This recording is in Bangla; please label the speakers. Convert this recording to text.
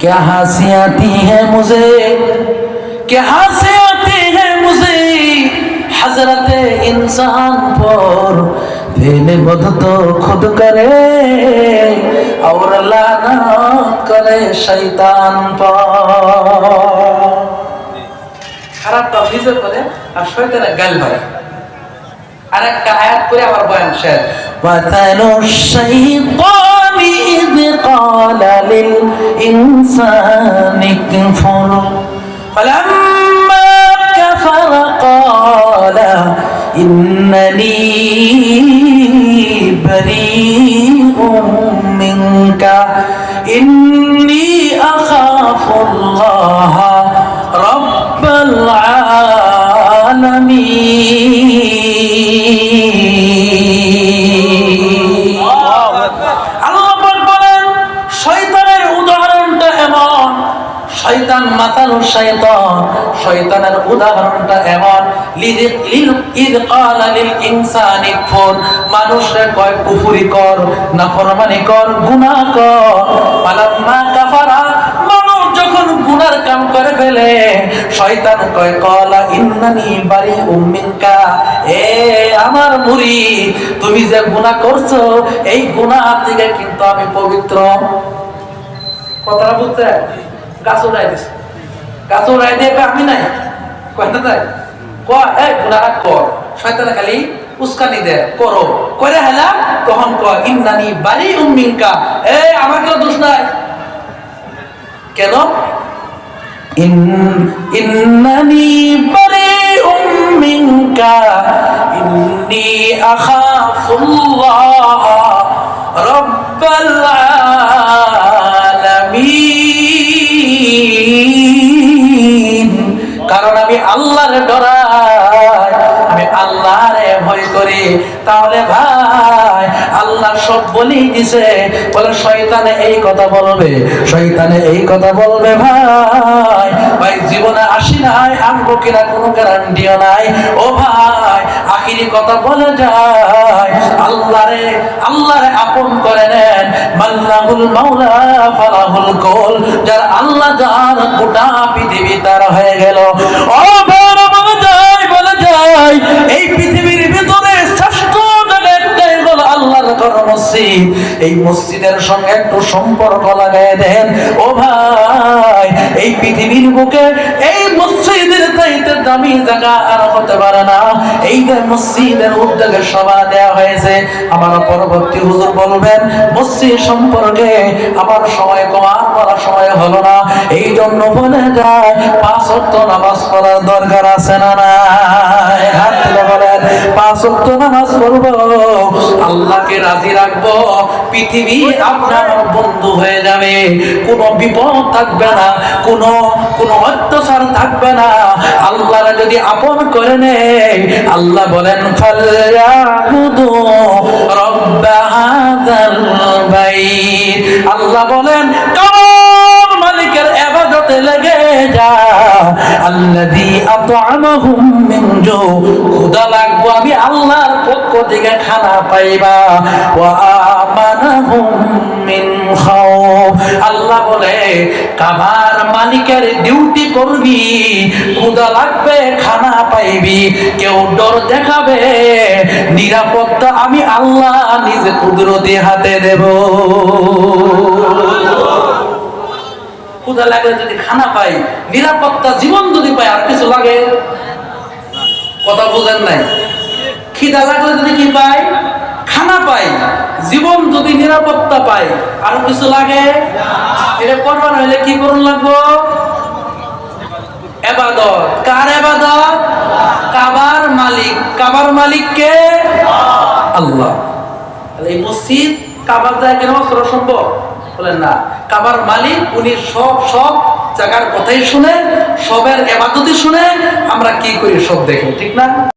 Speaker 1: क्या हंसी आती है मुझे, क्या हंसी आती है मुझे हजरत इंसान पर, फेले खुद तो खुद करे और लानत करे शैतान पर। খারাপ তাফসীর করে আর শয়তানের গাল ভরে। আরেকটা আয়াত করে আবার বয়ান শেষ। ওয়াতানু শাইতানি ইয ক্বালা লিল ইনসানি কুফর ফালাম্মা কাফারা ক্বালা ইন্নানি বারীউম মিনকা ইন্নী আখাফুল্লাহ রাব্বাল আলামিন। আল্লাহ পাক বলেন শয়তানের উদাহরণটা এমন, শয়তান মাতালুর শয়তান, শয়তানের উদাহরণটা এমন ইয ক্বালা লিল ইনসানি কুফর, মানুষে কয় কুফরি কর, নাফরমানি কর, গুনাহ কর। ফালাম্মা কাফারা, মানুষ যখন গুনার কাম করে ফেলে, শয়তান কয় ক্বালা ইন্নানি বারীউম মিনকা, এ আমার মুরিদ তুমি যে গুনাহ করছো এই গুনাহ থেকে কিন্তু আমি পবিত্র। কথাটা বুঝতে গাছ উড়াই দিছে, গাছ উড়াই দিয়ে আমি নাই কয়টা তাই কয় এই গুনাহটা কর, শয়তান খালি উস্কানি দেয় করো করে হেলা, তখন কয় ইন্নানি বারীউম মিনকা, এই আমার কোনো দোষ নাই। কেন? ইন্নানি বারীউম মিনকা ইন্নী আখাফুল্লাহ রাব্বাল আলামিন। কারণ আমি আল্লাহরে ডরাই, আমি আল্লাহরে ভয় করি। তাহলে ভাই আল্লাহ সব বলেই দিছে, বলে শয়তানে এই কথা বলবে, শয়তানে এই কথা বলবে। ভাই ভাই জীবনে আসি নাই, আনবো কিনা কোনো গ্যারান্টিও নাই। ও ভাই আখিরি কথা বলে যায়, আল্লাহরে আল্লাহরে আপন করে নেন। মাল্লাহুল মাওলা ফালাহুল কুল, যার আল্লাহ যার গোটা পৃথিবী তার হয়ে গেল। ও ভাই বলে যায় এই পৃথিবীর ভিতরে শ্রেষ্ঠ জায়গা একটাই হলো আল্লাহর ঘর মসজিদ। এই মসজিদের সঙ্গে একটু সম্পর্ক লাগাই দেন। ও ভাই এই পৃথিবীর বুকে এই মসজিদের চাইতে দামি জায়গা আর হতে পারে না। এই যে মসজিদের উদ্যোগে সভা দেওয়া হয়েছে, আমার পরবর্তী হুজুর বলবেন মসজিদ সম্পর্কে আমার সময় কমার বলার সময় হলো না। এই জন্য বলে যায় 5 ওয়াক্ত নামাজ পড়ার দরকার আছে না নাই? হাত তুলে বলেন 5 ওয়াক্ত নামাজ পড়বো, আল্লাহকে রাজি রাখবো, পৃথিবী আপনার বন্ধু হয়ে যাবে, কোনো বিপদ থাকবে না, কোনো অত্যাচার থাকবে না। আল্লাহরা যদি আপন করে নেয়, আল্লাহ বলেন ফালইয়াবুদু রাব্ব হাযাল বাইত, আল্লাহ বলেন কার মালিকের ইবাদতে লেগে যা, আল্লাযী আত'আমাহুম মিন জু, ক্ষুধা লাগবে আমি আল্লাহর পক্ষ থেকে খানা পাইবা, ওয়া আমানাহুম মিন খাউফ, আল্লাহ বলে কাবার মালিকের ডিউটি করবি, ক্ষুধা লাগবে খানা পাইবি, কেউ ডর দেখাবে, নিরাপত্তা আমি আল্লাহ নিজে কুদরতি হাতে দেব। ক্ষুধা লাগলে যদি খানা পাই, নিরাপত্তা জীবন যদি পাই, আর কিছু লাগে? কথা বুঝেন নাই? খিদা লাগলে যদি কি পাই? খানা পাই, জীবন যদি নিরাপত্তা পাই, আর কিছু লাগে? এটা করবার হইলে কি করুন লাগবো? ইবাদত। কার ইবাদত? কাবার মালিক। কাবার মালিক কে? আল্লাহ। এই মসজিদ কাবার জায়গা কেন সম্ভব? বলেন না, কাবার মালিক উনি সব জায়গার কথাই শুনে, সবের ইবাদতই শুনে, আমরা কি করি সব দেখি, ঠিক না?